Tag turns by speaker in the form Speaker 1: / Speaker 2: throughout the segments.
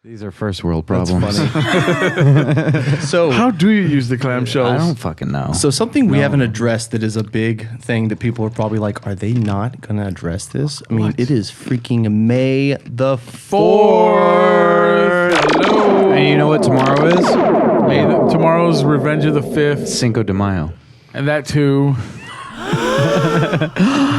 Speaker 1: These are first world problems.
Speaker 2: That's funny. So
Speaker 3: How do you use the clamshells?
Speaker 1: I don't fucking know.
Speaker 2: So something we haven't addressed that is a big thing that people are probably like, are they not going to address this? I mean, it is freaking May the 4th.
Speaker 3: Hello.
Speaker 1: And you know what tomorrow is?
Speaker 3: Tomorrow's Revenge of the 5th,
Speaker 1: Cinco de Mayo.
Speaker 3: and that too.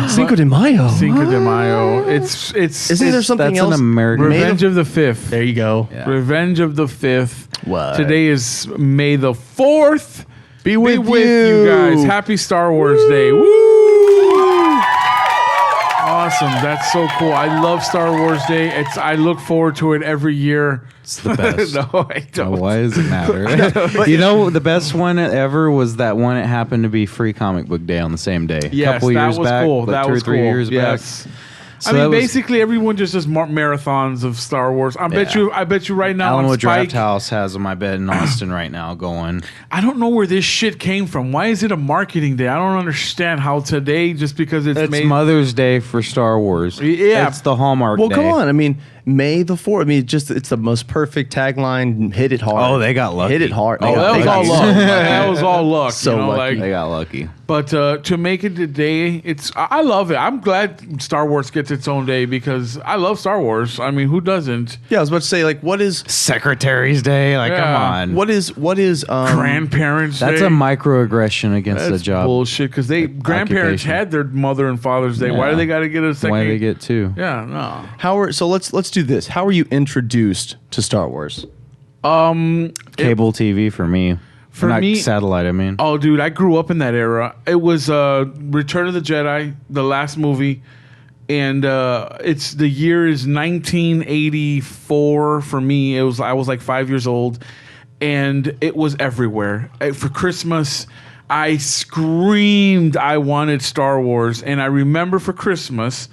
Speaker 2: Cinco de Mayo.
Speaker 3: Cinco de Mayo. Isn't
Speaker 2: there something
Speaker 1: That's
Speaker 2: else?
Speaker 1: an American.
Speaker 3: Revenge of the 5th.
Speaker 2: There you go.
Speaker 1: Yeah.
Speaker 3: Revenge of the 5th.
Speaker 2: What?
Speaker 3: Today is May the 4th.
Speaker 2: Be with
Speaker 3: you guys. Happy Star Wars Day. Woo! Awesome. That's so cool. I love Star Wars Day. I look forward to it every year.
Speaker 1: It's the best.
Speaker 3: No, I don't.
Speaker 1: Why does it matter? You know, the best one ever was that one. It happened to be Free Comic Book Day on the same day.
Speaker 3: Yes,
Speaker 1: couple
Speaker 3: that
Speaker 1: years
Speaker 3: was
Speaker 1: back,
Speaker 3: cool.
Speaker 1: like
Speaker 3: That
Speaker 1: 2
Speaker 3: was
Speaker 1: or 3
Speaker 3: cool.
Speaker 1: years
Speaker 3: Yes.
Speaker 1: back.
Speaker 3: I mean, basically, everyone just does marathons of Star Wars. I bet you right now
Speaker 1: Alamo
Speaker 3: on Spike,
Speaker 1: Draft House has on my bed in Austin right now going.
Speaker 3: I don't know where this shit came from. Why is it a marketing day? I don't understand how today, just because it's made...
Speaker 1: Mother's Day for Star Wars.
Speaker 3: Yeah.
Speaker 1: It's the Hallmark
Speaker 2: Well,
Speaker 1: Day.
Speaker 2: come on. I mean, May the 4th. I mean, it's the most perfect tagline. Hit it hard.
Speaker 1: Oh, they got lucky.
Speaker 2: Hit it hard.
Speaker 3: Oh, that was all luck. That was all luck.
Speaker 2: So lucky.
Speaker 1: They got lucky.
Speaker 3: But to make it today, I love it. I'm glad Star Wars gets its own day because I love Star Wars. I mean, who doesn't?
Speaker 2: Yeah, I was about to say, like, what is
Speaker 1: Secretary's Day. Like,
Speaker 3: Yeah.
Speaker 1: come on.
Speaker 2: what is
Speaker 3: Grandparents
Speaker 1: That's
Speaker 3: Day.
Speaker 1: a microaggression against the
Speaker 3: That's
Speaker 1: job.
Speaker 3: bullshit because grandparents
Speaker 1: Occupation.
Speaker 3: had their Mother and Father's Day. Why
Speaker 1: Yeah.
Speaker 3: do they got to get a second?
Speaker 1: Why they get two?
Speaker 3: Yeah, no.
Speaker 2: so let's do this. How were you introduced to Star Wars?
Speaker 1: Cable TV for me.
Speaker 3: For
Speaker 1: Not
Speaker 3: me-
Speaker 1: satellite, I mean.
Speaker 3: Oh, dude, I grew up in that era. It was Return of the Jedi, the last movie, and the year is 1984 for me. I was like 5 years old, and it was everywhere. For Christmas, I screamed I wanted Star Wars, and I remember for Christmas,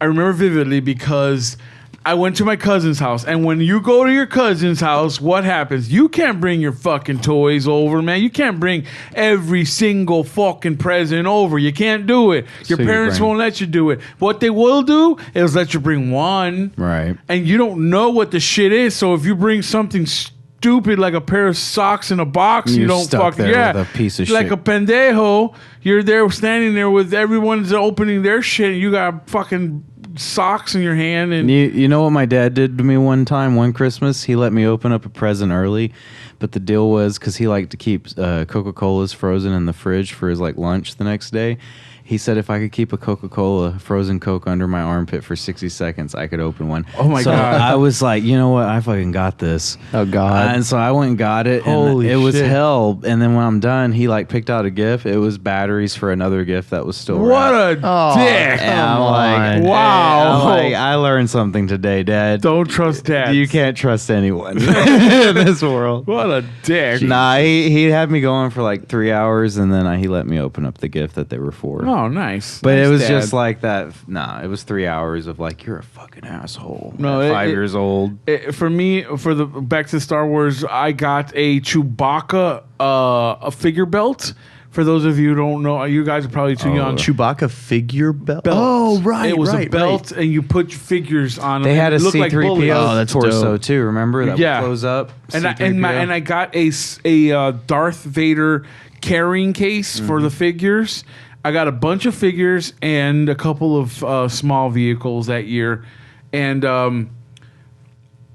Speaker 3: I remember vividly because I went to my cousin's house, and when you go to your cousin's house, what happens? You can't bring your fucking toys over, man. You can't bring every single fucking present over. You can't do it. Your
Speaker 1: So you
Speaker 3: parents
Speaker 1: bring-
Speaker 3: won't let you do it. What they will do is let you bring one,
Speaker 1: Right.
Speaker 3: and you don't know what the shit is. So if you bring something stupid like a pair of socks in a box, you
Speaker 1: You're
Speaker 3: don't
Speaker 1: stuck
Speaker 3: fucking
Speaker 1: there with a piece of
Speaker 3: like
Speaker 1: shit.
Speaker 3: a pendejo. You're there standing there with everyone's opening their shit, and you got fucking socks in your hand, and
Speaker 1: You know what my dad did to me one Christmas? He let me open up a present early, but the deal was because he liked to keep Coca-Colas frozen in the fridge for his like lunch the next day. He said if I could keep a Coca-Cola frozen Coke under my armpit for 60 seconds, I could open one.
Speaker 3: Oh my God.
Speaker 1: I was like, you know what? I fucking got this.
Speaker 2: Oh, God.
Speaker 1: And so I went and got it.
Speaker 3: Holy
Speaker 1: and it was
Speaker 3: shit.
Speaker 1: hell. And then when I'm done, he like picked out a gift. It was batteries for another gift that was still
Speaker 3: what
Speaker 1: wrapped.
Speaker 3: a
Speaker 2: Oh,
Speaker 3: dick!
Speaker 1: And I'm
Speaker 2: Come
Speaker 1: like,
Speaker 2: on.
Speaker 3: Wow.
Speaker 1: I'm like, I learned something today, Dad.
Speaker 3: Don't trust dads.
Speaker 1: You can't trust anyone in this world.
Speaker 3: What a dick!
Speaker 1: Nah, he had me going for like 3 hours, and then he let me open up the gift that they were for.
Speaker 3: Oh, nice.
Speaker 1: But
Speaker 3: Nice
Speaker 1: it was
Speaker 3: dad.
Speaker 1: just like that. Nah, it was 3 hours of like, you're a fucking asshole.
Speaker 3: No,
Speaker 1: At
Speaker 3: it-
Speaker 1: 5
Speaker 3: it-
Speaker 1: years old.
Speaker 3: For me, for the back to Star Wars, I got a Chewbacca a figure belt. For those of you who don't know, you guys are probably too young.
Speaker 2: Chewbacca figure belt.
Speaker 3: Belt.
Speaker 2: Oh, right.
Speaker 3: It was
Speaker 2: right,
Speaker 3: a belt, and you put figures on them.
Speaker 1: They had a
Speaker 3: It looked like
Speaker 1: C-3PO
Speaker 3: bullets.
Speaker 2: Oh, that's
Speaker 1: torso
Speaker 2: dope.
Speaker 1: too. Remember that
Speaker 3: Yeah.
Speaker 1: would close up.
Speaker 3: And I
Speaker 1: C-3PO?
Speaker 3: got a Darth Vader carrying case for the figures. I got a bunch of figures and a couple of small vehicles that year, and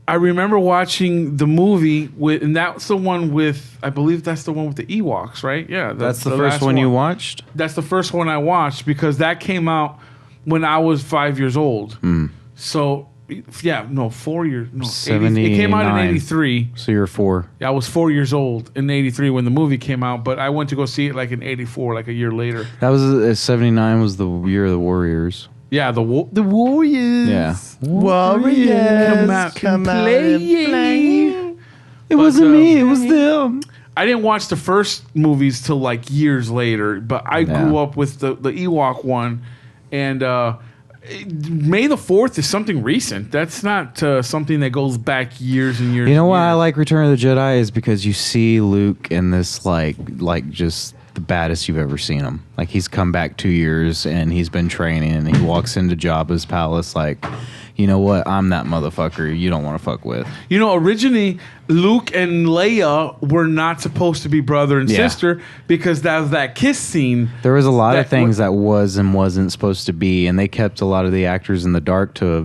Speaker 3: I remember watching the movie and that's the one with, I believe that's the one with the Ewoks, right? Yeah,
Speaker 1: That's the first
Speaker 3: last
Speaker 1: one you watched.
Speaker 3: That's the first one I watched because that came out when I was 5 years old.
Speaker 1: Hmm.
Speaker 3: So, yeah, no, 4 years. No, 80, it came out in
Speaker 1: 79.
Speaker 3: 83.
Speaker 1: So you're 4.
Speaker 3: I was 4 years old in 83 when the movie came out, but I went to go see it like in 84, like a year later.
Speaker 1: That was 79 was the year of the Warriors.
Speaker 3: Yeah, the Warriors.
Speaker 1: Yeah.
Speaker 2: Warriors.
Speaker 3: Come out and play.
Speaker 1: It
Speaker 3: But,
Speaker 1: wasn't me. It was them.
Speaker 3: I didn't watch the first movies till like years later, but I grew
Speaker 1: Yeah.
Speaker 3: up with the Ewok one, and May the 4th is something recent. That's not something that goes back years and years.
Speaker 1: You know
Speaker 3: and
Speaker 1: why I
Speaker 3: years.
Speaker 1: like Return of the Jedi is because you see Luke in this like just the baddest you've ever seen him. Like he's come back 2 years and he's been training and he walks into Jabba's palace like, you know what? I'm that motherfucker you don't want to fuck with.
Speaker 3: You know, originally Luke and Leia were not supposed to be brother and sister because that was that kiss scene.
Speaker 1: There was a lot of things that was and wasn't supposed to be, and they kept a lot of the actors in the dark to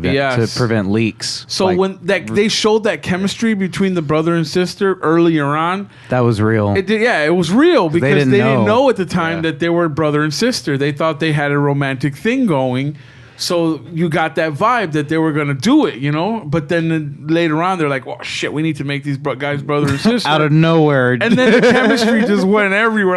Speaker 1: prevent leaks.
Speaker 3: So when they showed that chemistry between the brother and sister earlier on,
Speaker 1: that was real.
Speaker 3: It was real because they didn't know at the time
Speaker 1: Yeah.
Speaker 3: that they were brother and sister. They thought they had a romantic thing going. So you got that vibe that they were going to do it, you know? But then later on, they're like, well, shit, we need to make these guys brother and sister.
Speaker 1: Out of nowhere.
Speaker 3: And then the chemistry just went everywhere.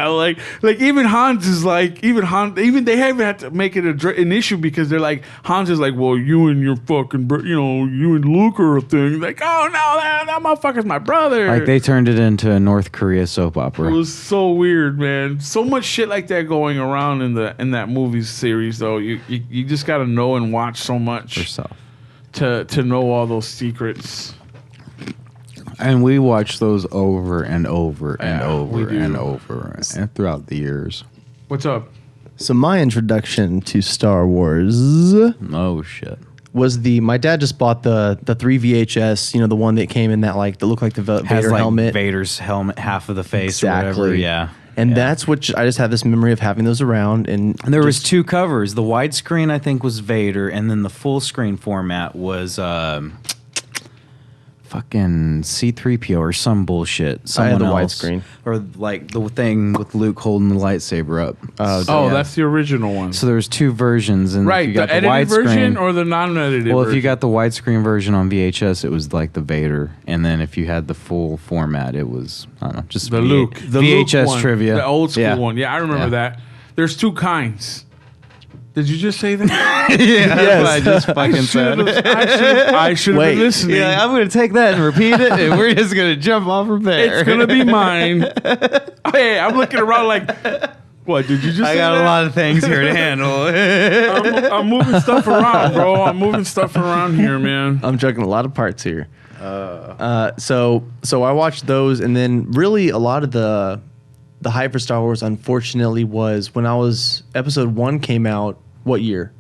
Speaker 3: Like even Hans is like, even they haven't had to make it an issue because they're like, Hans is like, well, you and your fucking, you and Luke are a thing. Like, oh, no, that motherfucker's my brother.
Speaker 1: Like they turned it into a North Korea soap opera.
Speaker 3: It was so weird, man. So much shit like that going around in that movie series, though. You just got to know and watch so much
Speaker 1: yourself
Speaker 3: to know all those secrets.
Speaker 1: And we watch those over and over and over
Speaker 3: we
Speaker 1: and
Speaker 3: do.
Speaker 1: over and throughout the years.
Speaker 3: What's up?
Speaker 2: So my introduction to Star Wars
Speaker 1: Oh shit.
Speaker 2: was my dad just bought the 3 VHS, the one that came in that looked like the
Speaker 1: Has
Speaker 2: Vader
Speaker 1: like
Speaker 2: helmet.
Speaker 1: Vader's helmet, half of the face
Speaker 2: Exactly.
Speaker 1: or whatever. Yeah.
Speaker 2: And that's what I just have this memory of having those around. And
Speaker 1: And there was two covers. The widescreen, I think, was Vader, and then the full screen format was fucking C-3PO or some bullshit.
Speaker 2: I had
Speaker 1: Someone
Speaker 2: the
Speaker 1: else.
Speaker 2: widescreen.
Speaker 1: Or like the thing with Luke holding the lightsaber up.
Speaker 3: Oh, that's the original one.
Speaker 1: So there's two versions, and if
Speaker 3: Right,
Speaker 1: you
Speaker 3: the
Speaker 1: got the
Speaker 3: edited
Speaker 1: widescreen
Speaker 3: version or the non-edited
Speaker 1: well,
Speaker 3: version?
Speaker 1: if you got the widescreen version on VHS, it was like the Vader, and then if you had the full format, it was I don't know, just
Speaker 3: the Luke. The
Speaker 1: VHS
Speaker 3: Luke one,
Speaker 1: trivia,
Speaker 3: the old school
Speaker 1: Yeah.
Speaker 3: one. Yeah, I remember
Speaker 1: Yeah.
Speaker 3: that. There's two kinds. Did you just say that?
Speaker 1: Yeah, that's what I just fucking said.
Speaker 3: I should have
Speaker 2: Wait.
Speaker 3: been listening.
Speaker 1: Yeah, I'm gonna take that and repeat it, and we're just gonna jump off from there.
Speaker 3: It's gonna be mine. Hey, I'm looking around like, what? Did you just?
Speaker 1: I
Speaker 3: say
Speaker 1: got
Speaker 3: that?
Speaker 1: a lot of things here to handle.
Speaker 3: I'm moving stuff around, bro. I'm moving stuff around here, man.
Speaker 2: I'm juggling a lot of parts here. So I watched those, and then really a lot of the hype for Star Wars, unfortunately, was when Episode 1 came out. What year?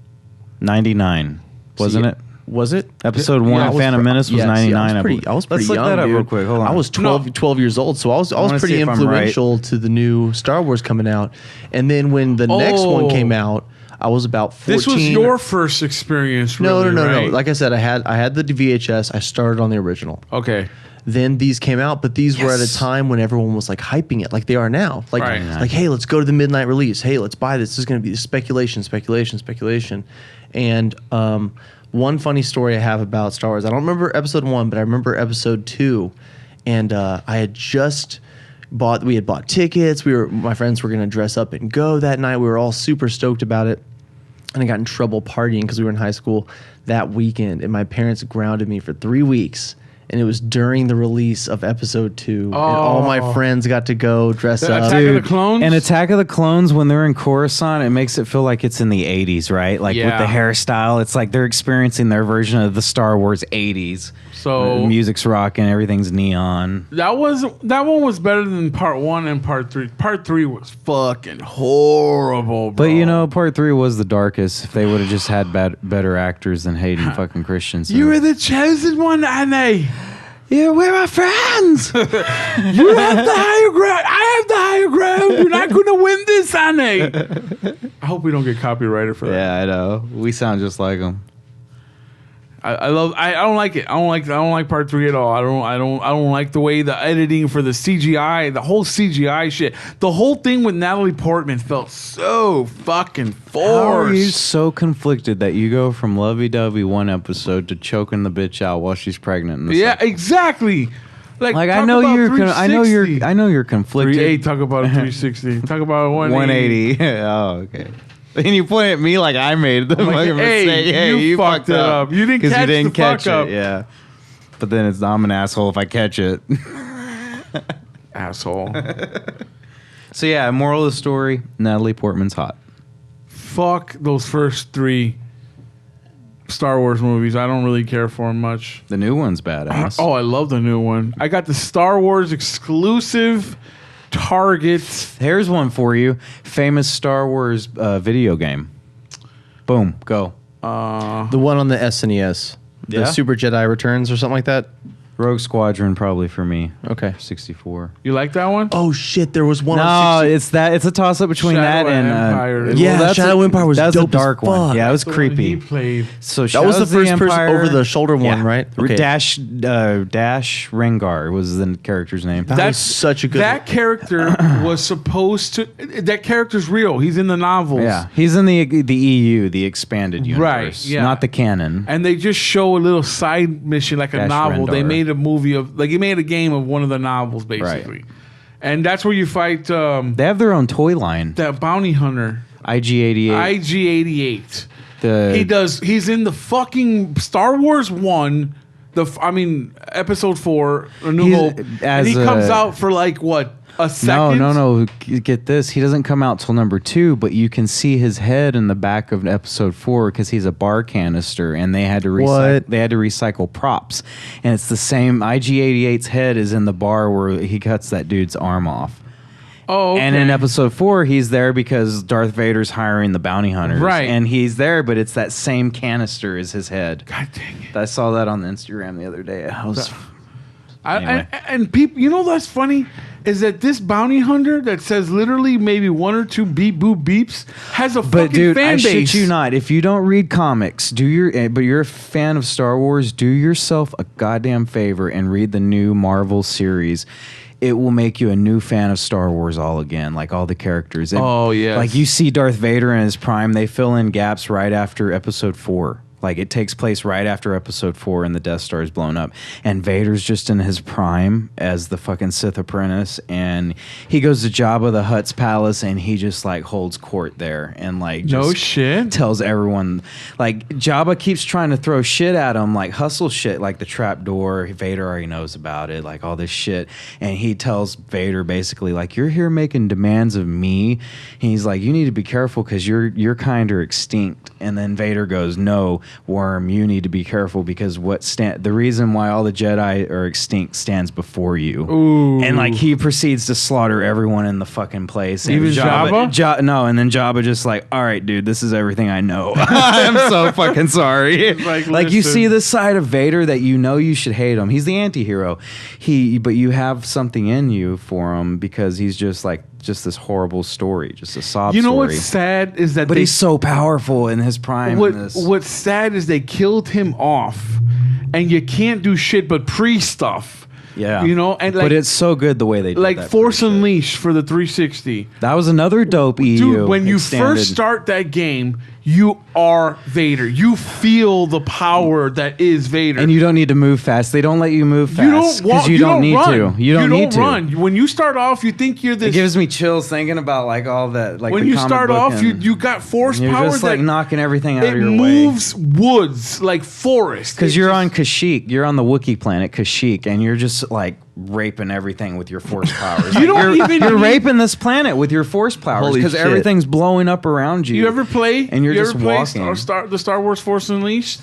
Speaker 1: 99, wasn't it?
Speaker 2: Was it?
Speaker 1: Episode
Speaker 2: Yeah,
Speaker 1: one
Speaker 2: I
Speaker 1: of
Speaker 2: was
Speaker 1: Phantom
Speaker 2: pre-
Speaker 1: Menace was
Speaker 2: yeah, see,
Speaker 1: 99.
Speaker 2: I was pretty
Speaker 1: Let's
Speaker 2: pretty
Speaker 1: look
Speaker 2: young,
Speaker 1: that up
Speaker 2: dude.
Speaker 1: real quick. Hold on.
Speaker 2: I was 12 years old, so I was
Speaker 1: wanna see
Speaker 2: pretty
Speaker 1: if I'm
Speaker 2: influential to the new Star Wars coming out. And then when the next one came out, I was about 14.
Speaker 3: This was your first experience,
Speaker 2: no,
Speaker 3: really,
Speaker 2: no.
Speaker 3: right?
Speaker 2: Like I said, I had the VHS. I started on the original.
Speaker 3: Okay.
Speaker 2: Then these came out, but these were at a
Speaker 3: Yes.
Speaker 2: time when everyone was like hyping it, like they are now. Like,
Speaker 3: Right.
Speaker 2: like, hey, let's go to the midnight release. Hey, let's buy this. This is going to be speculation. And one funny story I have about Star Wars, I don't remember Episode 1, but I remember Episode 2. And I had just we had bought tickets. My friends were going to dress up and go that night. We were all super stoked about it. And I got in trouble partying because we were in high school that weekend. And my parents grounded me for 3 weeks. And it was during the release of Episode 2. And all my friends got to go dress
Speaker 3: The
Speaker 2: up.
Speaker 3: Attack of the Clones?
Speaker 1: And Attack of the Clones, when they're in Coruscant, it makes it feel like it's in the 80s, right? Like with
Speaker 3: Yeah.
Speaker 1: the hairstyle, it's like they're experiencing their version of the Star Wars 80s.
Speaker 3: So-
Speaker 1: the music's rocking, everything's neon.
Speaker 3: That one was better than part 1 and part 3. Part 3 was fucking horrible, bro.
Speaker 1: But part 3 was the darkest. If they would have just had better actors than Hayden fucking Christensen.
Speaker 3: You were the chosen one, Anne.
Speaker 1: Yeah, we're my friends.
Speaker 3: You have the higher ground. I have the higher ground. You're not gonna win this, Anne. I hope we don't get copyrighted for that.
Speaker 1: Yeah, I know. We sound just like them.
Speaker 3: I don't like it. I don't like part 3 at all. I don't like the way the editing for the CGI, the whole CGI shit. The whole thing with Natalie Portman felt so fucking
Speaker 1: How are you
Speaker 3: forced.
Speaker 1: so conflicted that you go from lovey-dovey one episode to choking the bitch out while she's pregnant? In the
Speaker 3: Yeah,
Speaker 1: second?
Speaker 3: Like
Speaker 1: Like I
Speaker 3: talk
Speaker 1: know
Speaker 3: about
Speaker 1: you're, I know you're
Speaker 3: 360.
Speaker 1: conflicted.
Speaker 3: Talk about a 360. Talk about a 180.
Speaker 1: 180. Oh, okay. And you point at me like I made the
Speaker 3: like,
Speaker 1: fucking
Speaker 3: hey,
Speaker 1: mistake. Hey,
Speaker 3: you fucked it up. You didn't
Speaker 1: 'Cause
Speaker 3: catch the fuck
Speaker 1: catch
Speaker 3: up.
Speaker 1: it. Yeah. But then I'm an asshole if I catch it.
Speaker 3: Asshole.
Speaker 1: So yeah, moral of the story: Natalie Portman's hot.
Speaker 3: Fuck those first 3 Star Wars movies. I don't really care for them much.
Speaker 1: The new one's badass.
Speaker 3: Oh, I love the new one. I got the Star Wars exclusive Target.
Speaker 1: Here's one for you: famous Star Wars video game. Boom, go.
Speaker 2: The one on the SNES. The
Speaker 1: Yeah?
Speaker 2: Super Jedi Returns or something like that.
Speaker 1: Rogue Squadron probably for me.
Speaker 2: Okay.
Speaker 1: 64.
Speaker 3: You like that one?
Speaker 2: Oh shit! There was one.
Speaker 1: No,
Speaker 2: on 60.
Speaker 1: it's that. It's a toss up between
Speaker 3: Shadow
Speaker 1: that and
Speaker 3: Empire.
Speaker 2: Yeah,
Speaker 1: that's
Speaker 2: Shadow Empire was
Speaker 1: that's
Speaker 2: dope
Speaker 1: a dark
Speaker 2: as
Speaker 1: one.
Speaker 2: fuck.
Speaker 1: Yeah, it was
Speaker 3: The one he
Speaker 1: creepy.
Speaker 3: played.
Speaker 1: So
Speaker 2: That was the
Speaker 1: Shadows of
Speaker 2: first person
Speaker 1: Empire,
Speaker 2: over the shoulder one,
Speaker 1: yeah.
Speaker 2: right? Okay.
Speaker 1: Dash Rengar was the character's name.
Speaker 2: That was such a good.
Speaker 3: That character was supposed to. That character's real. He's in the novels.
Speaker 1: Yeah, he's in the EU, the expanded universe,
Speaker 3: Right, yeah.
Speaker 1: not the canon.
Speaker 3: And they just show a little side mission, like a
Speaker 1: Dash
Speaker 3: novel. They
Speaker 1: Rendar.
Speaker 3: made a movie of, like, he made a game of one of the novels, basically.
Speaker 1: Right.
Speaker 3: And that's where you fight
Speaker 1: They have their own toy line,
Speaker 3: that bounty hunter,
Speaker 1: IG-88.
Speaker 3: IG-88.
Speaker 1: The
Speaker 3: He's in the fucking Star Wars 1, Episode 4, A New
Speaker 1: He's-
Speaker 3: Hope. And
Speaker 1: as
Speaker 3: he comes
Speaker 1: a-
Speaker 3: out for like, what, a second?
Speaker 1: No. Get this. He doesn't come out till number 2, but you can see his head in the back of episode 4 because he's a bar canister, and they had to
Speaker 2: What?
Speaker 1: recycle props. And it's the same. IG-88's head is in the bar where he cuts that dude's arm off.
Speaker 3: Oh, okay.
Speaker 1: And in episode 4, he's there because Darth Vader's hiring the bounty hunters.
Speaker 3: Right.
Speaker 1: And he's there, but it's that same canister as his head.
Speaker 3: God dang it.
Speaker 1: I saw that on Instagram the other day. I was. Anyway.
Speaker 3: And people, you know what's funny is that this bounty hunter that says literally maybe one or two beep boop beeps has a
Speaker 1: But
Speaker 3: fucking
Speaker 1: dude,
Speaker 3: fan
Speaker 1: I
Speaker 3: base.
Speaker 1: shit you not. If you don't read comics, but you're a fan of Star Wars, do yourself a goddamn favor and read the new Marvel series. It will make you a new fan of Star Wars all again, like all the characters.
Speaker 3: Oh, yes.
Speaker 1: Like you see Darth Vader in his prime, they fill in gaps right after episode 4. Like it takes place right after episode 4 and the Death Star is blown up. And Vader's just in his prime as the fucking Sith apprentice. And he goes to Jabba the Hutt's palace and he just like holds court there and like
Speaker 3: No
Speaker 1: just
Speaker 3: shit.
Speaker 1: tells everyone. Like Jabba keeps trying to throw shit at him, like hustle shit, like the trap door. Vader already knows about it, like all this shit. And he tells Vader basically like, you're here making demands of me. And he's like, you need to be careful because your kind are extinct. And then Vader goes, no, Worm, you need to be careful because the reason why all the Jedi are extinct stands before you.
Speaker 3: Ooh.
Speaker 1: And like he proceeds to slaughter everyone in the fucking place. And
Speaker 3: Even Jabba?
Speaker 1: No, and then Jabba just like, all right, dude, this is everything I know. I'm so fucking sorry.
Speaker 3: Like,
Speaker 1: you
Speaker 3: listen.
Speaker 1: see this side of Vader that you know you should hate him. He's the anti-hero. But you have something in you for him because he's just this horrible story, just a sob story.
Speaker 3: You know what's sad is that
Speaker 1: But he's so powerful in his prime.
Speaker 3: What's sad is they killed him off, and you can't do shit but pre stuff.
Speaker 1: Yeah.
Speaker 3: You know, and like,
Speaker 1: but it's so good the way they did
Speaker 3: like
Speaker 1: that
Speaker 3: Force
Speaker 1: pre-shit.
Speaker 3: Unleashed for the 360.
Speaker 1: That was another dope EU.
Speaker 3: Dude, when you
Speaker 1: extended.
Speaker 3: first start that game, you are Vader. You feel the power that is Vader.
Speaker 1: And you don't need to move fast. They don't let you move fast
Speaker 3: you don't walk.
Speaker 1: you don't need
Speaker 3: run.
Speaker 1: to. You don't need to.
Speaker 3: run. When you start off, you think you're this.
Speaker 1: It gives me chills thinking about like all that. Like
Speaker 3: when
Speaker 1: the
Speaker 3: you
Speaker 1: comic
Speaker 3: start
Speaker 1: book
Speaker 3: off,
Speaker 1: and
Speaker 3: you got force
Speaker 1: you're
Speaker 3: power
Speaker 1: just
Speaker 3: that
Speaker 1: like knocking everything out
Speaker 3: it
Speaker 1: of your way.
Speaker 3: moves woods like forest.
Speaker 1: Because
Speaker 3: It
Speaker 1: you're
Speaker 3: just-
Speaker 1: on Kashyyyk, you're on the Wookiee planet Kashyyyk, and you're just like raping everything with your force powers.
Speaker 3: You don't
Speaker 1: you're,
Speaker 3: even
Speaker 1: you're
Speaker 3: need-
Speaker 1: raping this planet with your force powers
Speaker 2: Holy
Speaker 1: because
Speaker 2: shit.
Speaker 1: everything's blowing up around you.
Speaker 3: You ever play?
Speaker 1: And you're
Speaker 3: you
Speaker 1: just
Speaker 3: ever play
Speaker 1: walking.
Speaker 3: the Star Wars Force Unleashed?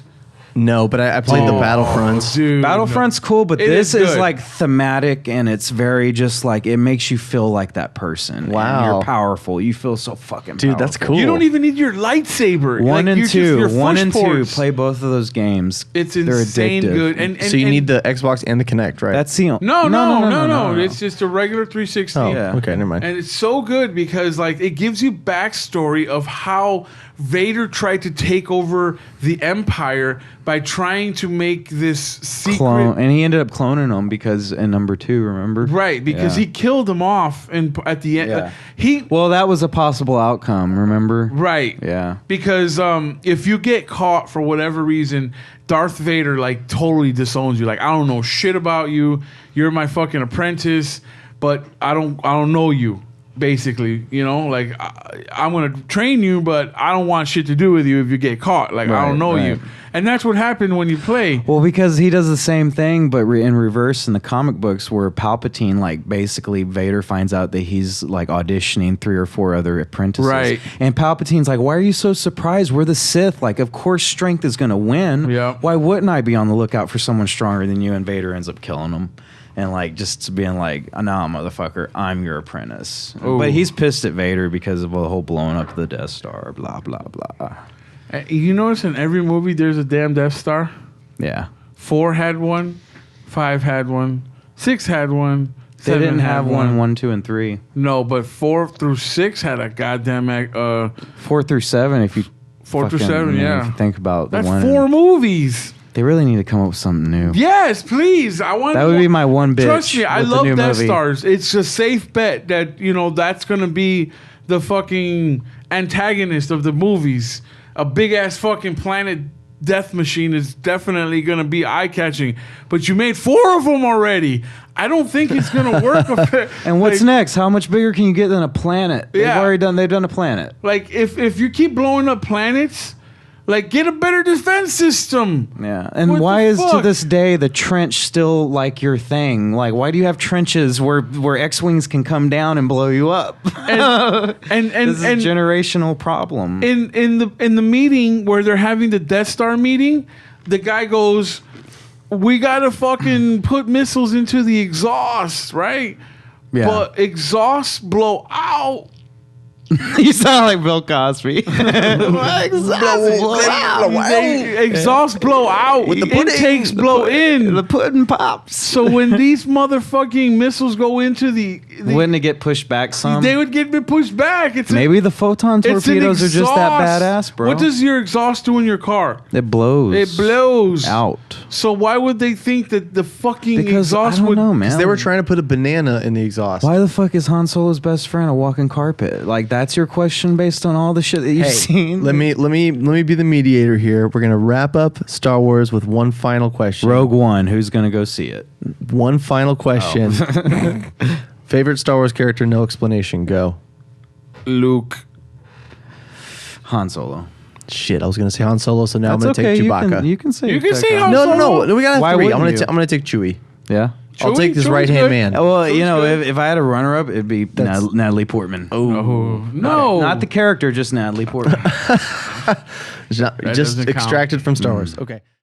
Speaker 2: No, but I played the Battlefronts.
Speaker 3: Dude,
Speaker 1: Battlefront's cool, but
Speaker 3: It
Speaker 1: this
Speaker 3: is
Speaker 1: is
Speaker 3: good.
Speaker 1: like thematic and it's very just like it makes you feel like that person. And
Speaker 2: Wow.
Speaker 1: you're powerful. You feel so fucking
Speaker 2: Dude,
Speaker 1: powerful.
Speaker 2: that's cool.
Speaker 3: You don't even need your lightsaber.
Speaker 1: One
Speaker 3: Like,
Speaker 1: and
Speaker 3: you're just-
Speaker 1: two.
Speaker 3: your
Speaker 1: One
Speaker 3: push
Speaker 1: and two.
Speaker 3: ports.
Speaker 1: Play both of those games.
Speaker 3: It's
Speaker 1: They're
Speaker 3: insane
Speaker 1: addictive.
Speaker 3: good. And
Speaker 2: So you need the Xbox and the Kinect, right?
Speaker 1: That's the
Speaker 3: no. It's just a regular 360.
Speaker 2: oh,
Speaker 1: yeah.
Speaker 2: okay, never mind.
Speaker 3: And it's so good because like it gives you backstory of how Vader tried to take over the Empire by trying to make this secret
Speaker 1: clone, and he ended up cloning them because in number 2, remember?
Speaker 3: right because
Speaker 1: Yeah.
Speaker 3: he killed them off and at the end
Speaker 1: Yeah.
Speaker 3: he
Speaker 1: Well, that was a possible outcome. Remember?
Speaker 3: right
Speaker 1: Yeah.
Speaker 3: because if you get caught for whatever reason, Darth Vader like totally disowns you. Like, I don't know shit about you. You're my fucking apprentice, but I don't know you. Basically, you know, like I'm gonna train you, but I don't want shit to do with you if you get caught. Like, I don't know
Speaker 1: Right.
Speaker 3: you, and that's what happened when you play.
Speaker 1: Well, because he does the same thing, but in reverse in the comic books, where Palpatine, like, basically Vader finds out that he's like auditioning 3 or 4 other apprentices,
Speaker 3: Right.
Speaker 1: And Palpatine's like, "Why are you so surprised? We're the Sith. Like, of course, strength is gonna win.
Speaker 3: Yeah.
Speaker 1: Why wouldn't I be on the lookout for someone stronger than you?" And Vader ends up killing him. And like just being like, "Nah, motherfucker, I'm your apprentice."
Speaker 3: Ooh.
Speaker 1: But he's pissed at Vader because of the whole blowing up the Death Star, blah blah blah.
Speaker 3: You notice in every movie there's a damn Death Star?
Speaker 1: Yeah.
Speaker 3: 4 had one, 5 had one, 6 had one.
Speaker 1: They
Speaker 3: 7
Speaker 1: didn't
Speaker 3: had
Speaker 1: have
Speaker 3: one.
Speaker 1: 1, 2, and 3.
Speaker 3: No, but 4 through 6 had a goddamn
Speaker 1: 4 through 7, if you
Speaker 3: 4 through
Speaker 1: fucking,
Speaker 3: 7,
Speaker 1: if
Speaker 3: yeah.
Speaker 1: you think about
Speaker 3: That's
Speaker 1: the one.
Speaker 3: 4 movies.
Speaker 1: They really need to come up with something new.
Speaker 3: Yes, please. I want.
Speaker 1: That would be my one bitch.
Speaker 3: Trust me, I
Speaker 1: with the
Speaker 3: love
Speaker 1: new
Speaker 3: Death
Speaker 1: movie.
Speaker 3: Stars. It's a safe bet that that's gonna be the fucking antagonist of the movies. A big ass fucking planet death machine is definitely gonna be eye catching. But you made 4 of them already. I don't think it's gonna work.
Speaker 1: And what's next? How much bigger can you get than a planet?
Speaker 3: Yeah.
Speaker 1: They've done a planet.
Speaker 3: Like if you keep blowing up planets, like get a better defense system.
Speaker 1: Yeah. And
Speaker 3: What
Speaker 1: why
Speaker 3: the
Speaker 1: is to
Speaker 3: fuck?
Speaker 1: this day the trench still like your thing? Like why do you have trenches where X-Wings can come down and blow you up?
Speaker 3: And
Speaker 1: This is a generational problem.
Speaker 3: in the meeting where they're having the Death Star meeting, the guy goes, "We gotta fucking put missiles into the exhaust, right?
Speaker 1: Yeah.
Speaker 3: But exhausts blow out."
Speaker 1: You sound like Bill Cosby.
Speaker 3: Exhausts blow out.
Speaker 2: With the pudding.
Speaker 3: Intakes blow in.
Speaker 1: The pudding pops.
Speaker 3: So when these motherfucking missiles go into the
Speaker 1: Wouldn't it get pushed back some?
Speaker 3: they would get pushed back. It's
Speaker 1: Maybe the photon
Speaker 3: it's an
Speaker 1: torpedoes are just that
Speaker 3: exhaust.
Speaker 1: badass, bro.
Speaker 3: What does your exhaust do in your car?
Speaker 1: it blows?
Speaker 3: It blows
Speaker 1: out.
Speaker 3: So why would they think that the fucking
Speaker 1: Because I
Speaker 3: exhaust
Speaker 1: don't
Speaker 3: would?
Speaker 1: know, man.
Speaker 2: They were trying to put a banana in the exhaust.
Speaker 1: Why the fuck is Han Solo's best friend a walking carpet? Like that's your question based on all the shit that you've seen.
Speaker 2: Let me be the mediator here. We're gonna wrap up Star Wars with one final question.
Speaker 1: Rogue One. Who's gonna go see it?
Speaker 2: One final question. Favorite Star Wars character? No explanation. Go.
Speaker 3: Luke.
Speaker 1: Han Solo.
Speaker 2: Shit, I was gonna say Han Solo, so now
Speaker 1: That's
Speaker 2: I'm gonna
Speaker 1: okay.
Speaker 2: take Chewbacca.
Speaker 1: You can say.
Speaker 3: You can say
Speaker 1: Han.
Speaker 3: Han
Speaker 2: no,
Speaker 3: Solo?
Speaker 2: we gotta have
Speaker 1: Why
Speaker 2: 3.
Speaker 1: wouldn't you?
Speaker 2: I'm gonna take Chewie.
Speaker 1: Yeah.
Speaker 2: I'll
Speaker 3: Chewie-
Speaker 2: take this
Speaker 3: Chewie's
Speaker 2: right hand
Speaker 3: good.
Speaker 2: man.
Speaker 1: Well,
Speaker 3: Chewy's good.
Speaker 1: if I had a runner-up, it'd be Natalie Portman.
Speaker 3: Oh no!
Speaker 1: Not the character, just Natalie Portman.
Speaker 2: Just
Speaker 3: doesn't count.
Speaker 2: extracted from Star Wars. Okay.